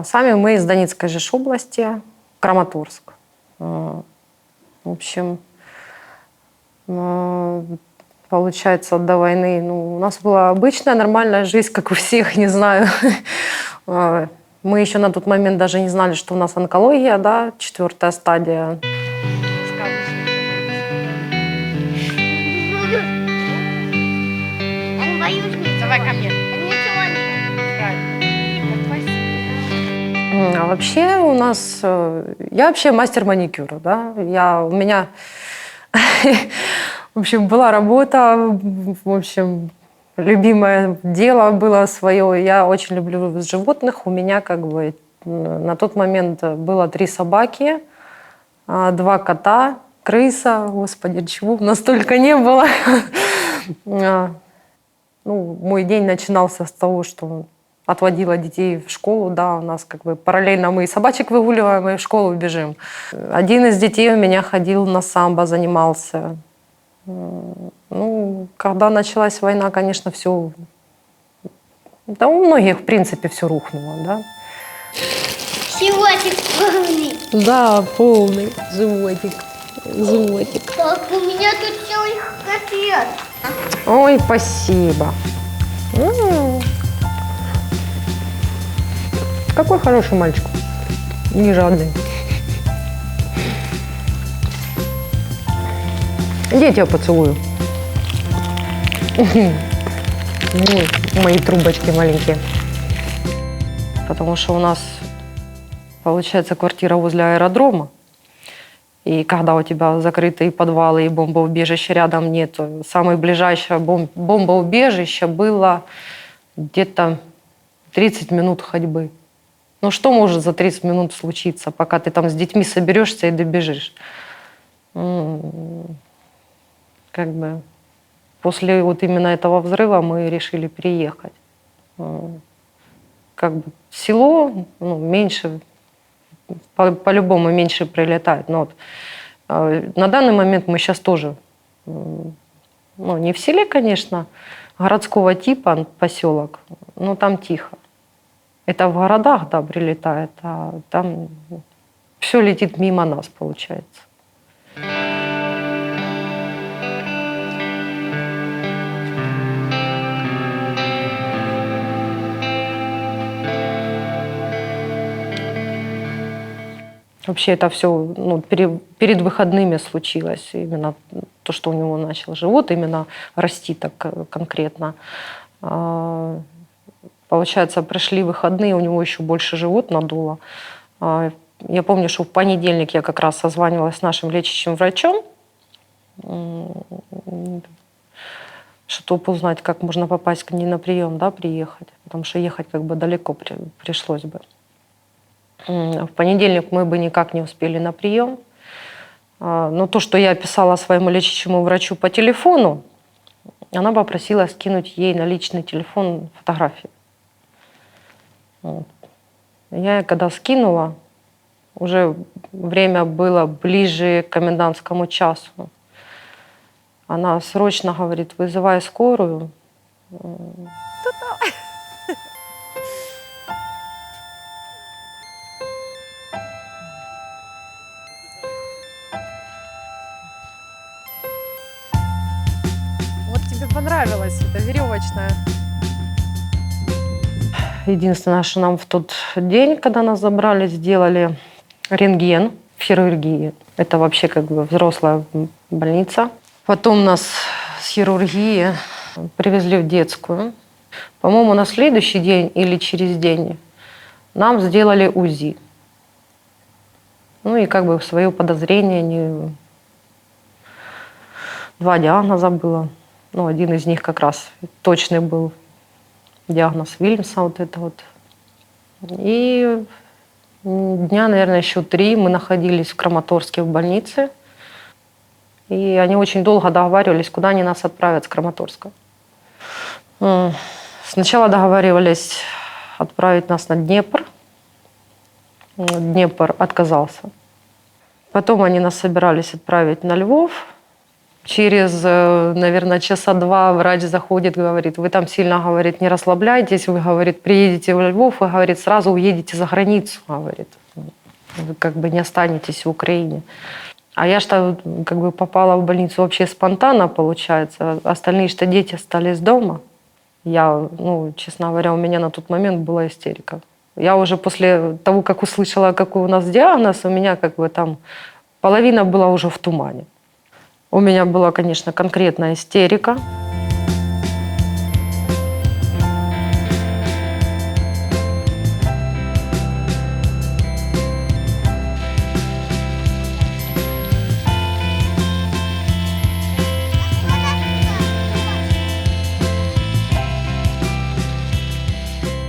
Сами мы из Донецкой же области, Краматорск. В общем, получается, до войны у нас была обычная нормальная жизнь, как у всех, не знаю. Мы еще на тот момент даже не знали, что у нас онкология, да, 4-я стадия. Давай ко мне. А вообще у нас... Я вообще мастер маникюра, да. У меня, в общем, была работа, в общем, любимое дело было свое. Я очень люблю животных. У меня как бы на тот момент было 3 собаки, 2 кота, крыса. Господи, чего настолько не было. Мой день начинался с того, что отводила детей в школу, да, у нас как бы параллельно мы и собачек выгуливаем, и в школу бежим. Один из детей у меня ходил на самбо, занимался. Когда началась война, конечно, все... Да у многих, в принципе, все рухнуло, да. Животик полный. Да, полный животик. Животик. Так, у меня тут целый котлет. Ой, спасибо. Какой хороший мальчик. Не жадный. Иди, я тебя поцелую. Мои трубочки маленькие. Потому что у нас, получается, квартира возле аэродрома. И когда у тебя закрытые подвалы и бомбоубежища рядом нет, самое ближайшее бомбоубежище было где-то 30 минут ходьбы. Что может за 30 минут случиться, пока ты там с детьми соберешься и добежишь? Как бы после вот именно этого взрыва мы решили переехать. Как бы село, меньше, по-любому меньше прилетает. Но на данный момент мы сейчас тоже, не в селе, конечно, городского типа поселок, но там тихо. Это в городах, да, прилетает, а там все летит мимо нас, получается. Вообще это все перед выходными случилось. Именно то, что у него начал живот именно расти так конкретно. Получается, прошли выходные, у него еще больше живот надуло. Я помню, что в понедельник я как раз созванивалась с нашим лечащим врачом, чтобы узнать, как можно попасть к ней на прием, да, приехать. Потому что ехать как бы далеко пришлось бы. В понедельник мы бы никак не успели на прием. Но то, что я описала своему лечащему врачу по телефону, она попросила скинуть ей на личный телефон фотографии. Я когда скинула, уже время было ближе к комендантскому часу. Она срочно говорит: вызывай скорую. Вот тебе понравилось, это веревочная. Единственное, что нам в тот день, когда нас забрали, сделали рентген в хирургии. Это вообще как бы взрослая больница. Потом нас с хирургии привезли в детскую. По-моему, на следующий день или через день нам сделали УЗИ. И как бы свое подозрение. 2 диагноза было. Один из них как раз точный был. Диагноз Вильямса, вот это вот. И дня, наверное, еще 3 мы находились в Краматорске в больнице. И они очень долго договаривались, куда они нас отправят с Краматорска. Сначала договаривались отправить нас на Днепр. Днепр отказался. Потом они нас собирались отправить на Львов. Через, наверное, часа два врач заходит, говорит, вы там сильно, говорит, не расслабляйтесь, вы, говорит, приедете в Львов, вы, говорит, сразу уедете за границу, говорит. Вы как бы не останетесь в Украине. А я что, как бы попала в больницу вообще спонтанно, получается. Остальные что дети остались дома. Я, ну, честно говоря, у меня на тот момент была истерика. Я уже после того, как услышала, какой у нас диагноз, у меня как бы там половина была уже в тумане. У меня была, конечно, конкретная истерика.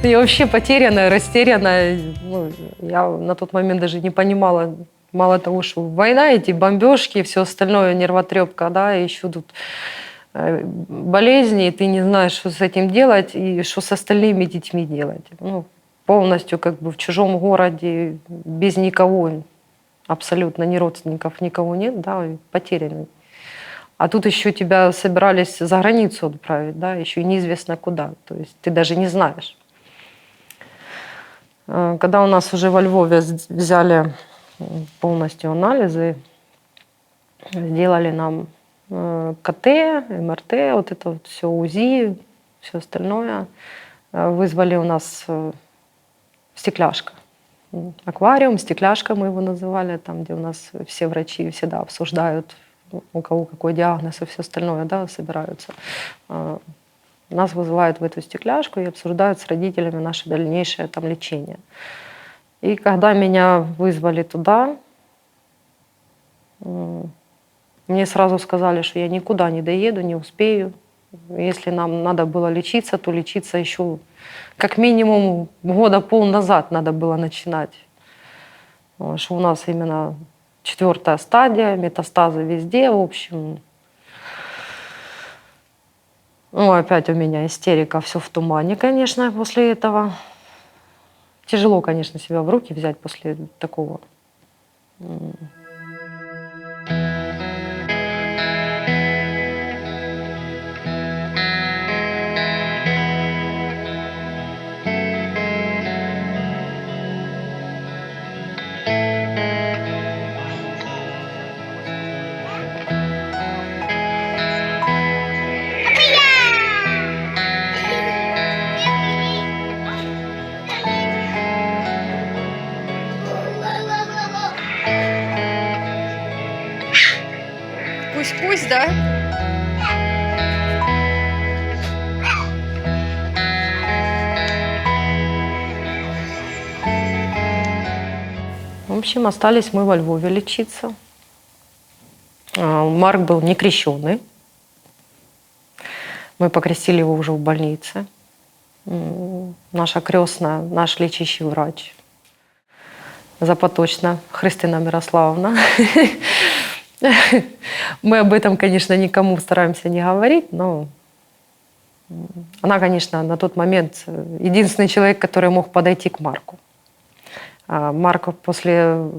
Я вообще потерянная, растерянная. Ну, я на тот момент даже не понимала, мало того, что война, эти бомбежки, все остальное, нервотрепка, да, и еще тут болезни, и ты не знаешь, что с этим делать и что с остальными детьми делать. Ну, полностью как бы в чужом городе, без никого, абсолютно ни родственников, никого нет, да, и потерянный. А тут еще тебя собирались за границу отправить, да, еще и неизвестно куда, то есть ты даже не знаешь. Когда у нас уже во Львове взяли полностью анализы, сделали нам КТ, МРТ, вот это вот все УЗИ, все остальное, вызвали у нас стекляшка. Аквариум, стекляшка мы его называли, там, где у нас все врачи всегда обсуждают, у кого какой диагноз и все остальное, да, собираются. Нас вызывают в эту стекляшку и обсуждают с родителями наше дальнейшее там лечение. И когда меня вызвали туда, мне сразу сказали, что я никуда не доеду, не успею. Если нам надо было лечиться, то лечиться еще как минимум года пол назад надо было начинать. Что у нас именно 4-я стадия, метастазы везде, в общем. Ну, опять у меня истерика, все в тумане, конечно, после этого. Тяжело, конечно, себя в руки взять после такого. Кусь-кусь, да? В общем, остались мы во Львове лечиться. Марк был не крещеный. Мы покрестили его уже в больнице. Наша крестная, наш лечащий врач, Запоточна Христина Мирославовна. Мы об этом, конечно, никому стараемся не говорить, но она, конечно, на тот момент единственный человек, который мог подойти к Марку. Марк после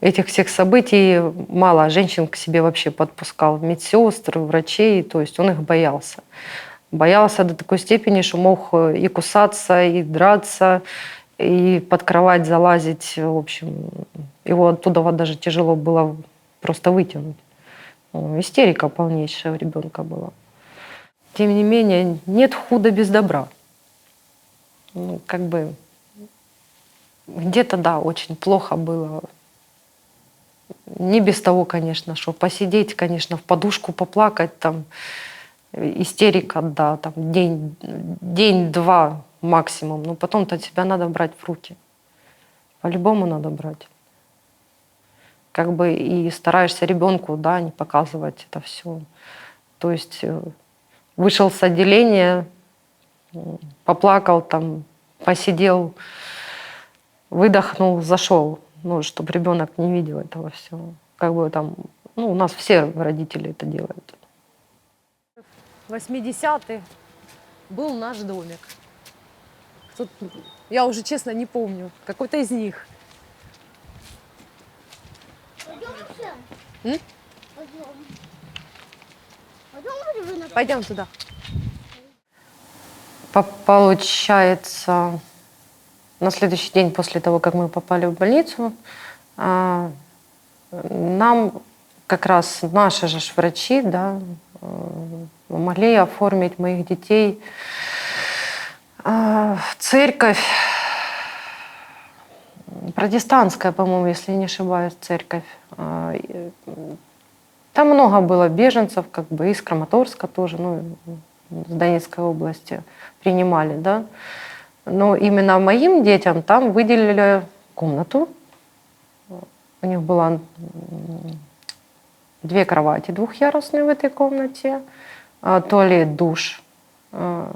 этих всех событий мало женщин к себе вообще подпускал, медсестр, врачей, то есть он их боялся. Боялся до такой степени, что мог и кусаться, и драться, и под кровать залазить. В общем, его оттуда вот даже тяжело было просто вытянуть. Истерика полнейшая у ребенка была. Тем не менее, нет худа без добра. Ну, как бы где-то, да, очень плохо было. Не без того, конечно, что посидеть, конечно, в подушку поплакать, там, истерика, да, там, день-два максимум. Но потом-то тебя надо брать в руки. По-любому надо брать. Как бы и стараешься ребенку, да, не показывать это все. То есть вышел с отделения, поплакал там, посидел, выдохнул, зашел, ну, чтобы ребенок не видел этого всего. Как бы там, ну, у нас все родители это делают. 80-й был наш домик. Тут, я уже честно не помню, какой-то из них. Пойдем все? М? Пойдем. Пойдем туда. Получается, на следующий день после того, как мы попали в больницу, нам как раз наши же врачи, да, могли оформить моих детей в церковь, протестантская, по-моему, если я не ошибаюсь, церковь. Там много было беженцев, как бы из Краматорска тоже, ну, с Донецкой области принимали, да. Но именно моим детям там выделили комнату. У них было 2 кровати двухъярусные в этой комнате, туалет, душ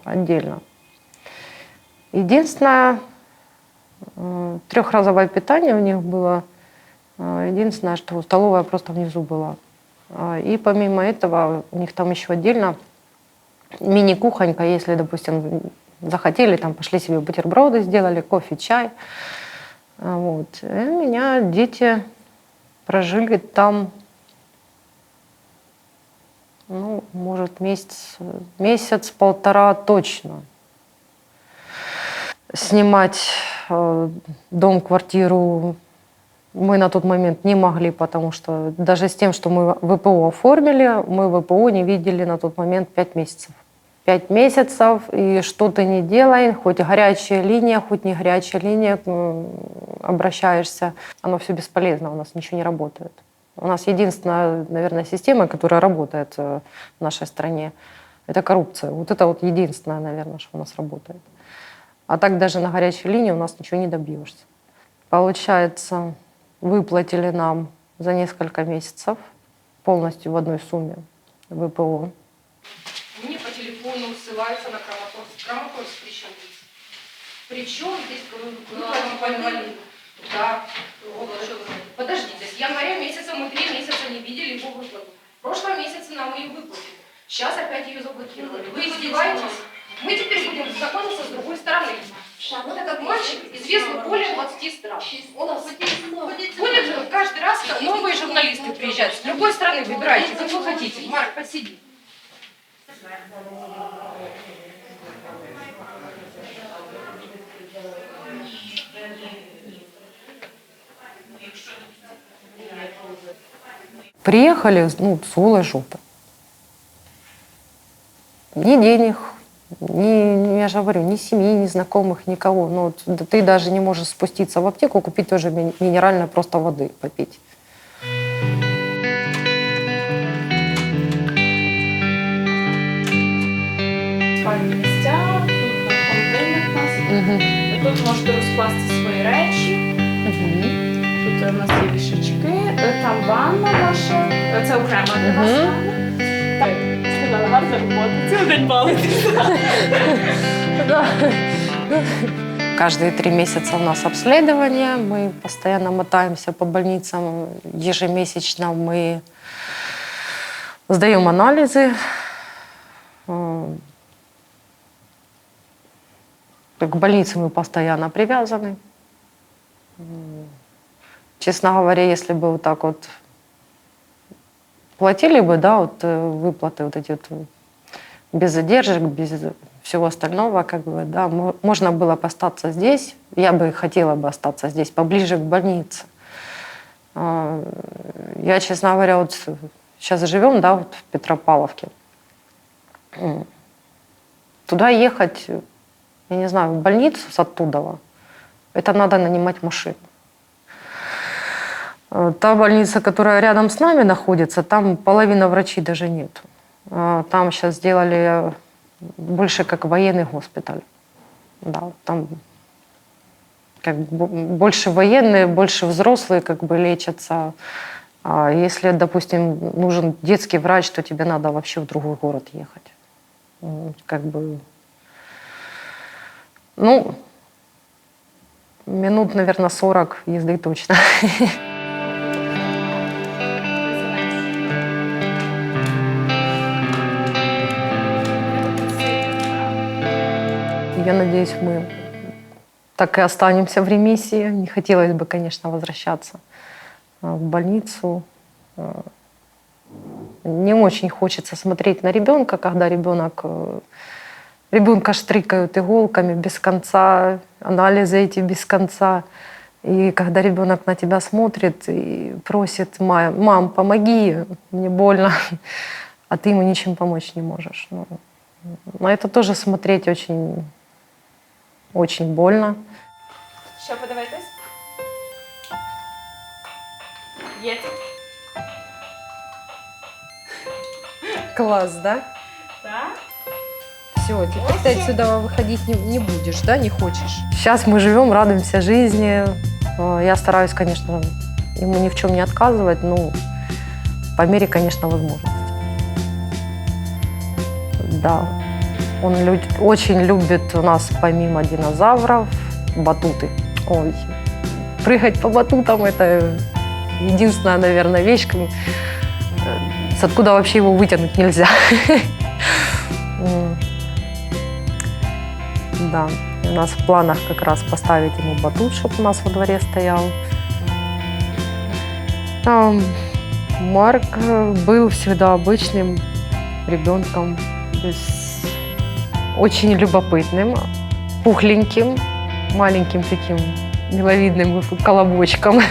отдельно. Единственное, 3-разовое питание у них было. Единственное, что столовая просто внизу была. И помимо этого у них там еще отдельно мини-кухонька, если, допустим, захотели, там пошли себе бутерброды сделали, кофе, чай. Вот. И у меня дети прожили там, ну, может, месяц-полтора точно. Снимать дом, квартиру мы на тот момент не могли, потому что даже с тем, что мы ВПО оформили, мы ВПО не видели на тот момент 5 месяцев. 5 месяцев, и что ты не делай, хоть горячая линия, хоть не горячая линия, обращаешься, оно все бесполезно, у нас ничего не работает. У нас единственная, наверное, система, которая работает в нашей стране, это коррупция. Вот это вот единственное, наверное, что у нас работает. А так даже на горячей линии у нас ничего не добьешься. Получается, выплатили нам за несколько месяцев полностью в одной сумме ВПО. Мне по телефону ссылаются на Краматорск. Краматорск причем здесь? Причем здесь инвалид? Да. Подождите, с января месяца мы 3 месяца не видели его выплату. В прошлом месяце нам ее выплатили. Сейчас опять ее заблокировали. Вы издеваетесь? Мы теперь будем знакомиться с другой стороны. Вот этот мальчик известный более 20 стран. У нас будет каждый раз новые журналисты приезжать. С другой стороны выбирайте, как вы хотите. Марк, посиди. Приехали, ну, с голой жопы. Ни денег, я же говорю, ни семьи, ни знакомых, никого. Ну, да ты даже не можешь спуститься в аптеку, купить тоже минеральной просто воды попить. Спальні місця, тут холодильник у нас. Тут можете розкласти свої речі. Тут у нас є вішачки, там ванна ваша, це окрема для вас ванна. Так, сказала, гарна робота, цілий день балитися. Каждые 3 месяца у нас обследование, мы постоянно мотаемся по больницам, ежемесячно мы сдаем анализы. К больнице мы постоянно привязаны. Честно говоря, если бы вот так вот платили бы, да, вот выплаты вот эти вот без задержек, без всего остального, как бы, да, можно было бы остаться здесь. Я бы хотела бы остаться здесь, поближе к больнице. Я, честно говоря, вот сейчас живем, да, вот в Петропавловке. Туда ехать, я не знаю, в больницу с оттуда, это надо нанимать машину. Та больница, которая рядом с нами находится, там половина врачей даже нет. Там сейчас сделали больше как военный госпиталь. Да, там как бы больше военные, больше взрослые как бы лечатся. А если, допустим, нужен детский врач, то тебе надо вообще в другой город ехать. Как бы, ну, минут, наверное, 40 езды точно. Я надеюсь, мы так и останемся в ремиссии. Не хотелось бы, конечно, возвращаться в больницу. Не очень хочется смотреть на ребенка, когда ребенка штрикают иголками без конца, анализы эти без конца. И когда ребенок на тебя смотрит и просит: мам, помоги, мне больно, а ты ему ничем помочь не можешь. Ну, на это тоже смотреть очень, очень больно. Що подивитись? Є. Класс, да? Так. Все, теперь ты отсюда выходить не будешь, да, не хочешь? Сейчас мы живем, радуемся жизни. Я стараюсь, конечно, ему ни в чем не отказывать, но по мере, конечно, возможности. Да, он очень любит у нас помимо динозавров батуты. Ой, прыгать по батутам – это единственная, наверное, вещь, с откуда вообще его вытянуть нельзя. Да, у нас в планах как раз поставить ему батут, чтобы у нас во дворе стоял. Марк был всегда обычным ребенком, очень любопытным, пухленьким, маленьким таким миловидным колобочком.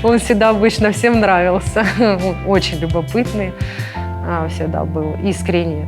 Он всегда обычно всем нравился. Он очень любопытный, всегда был искренний.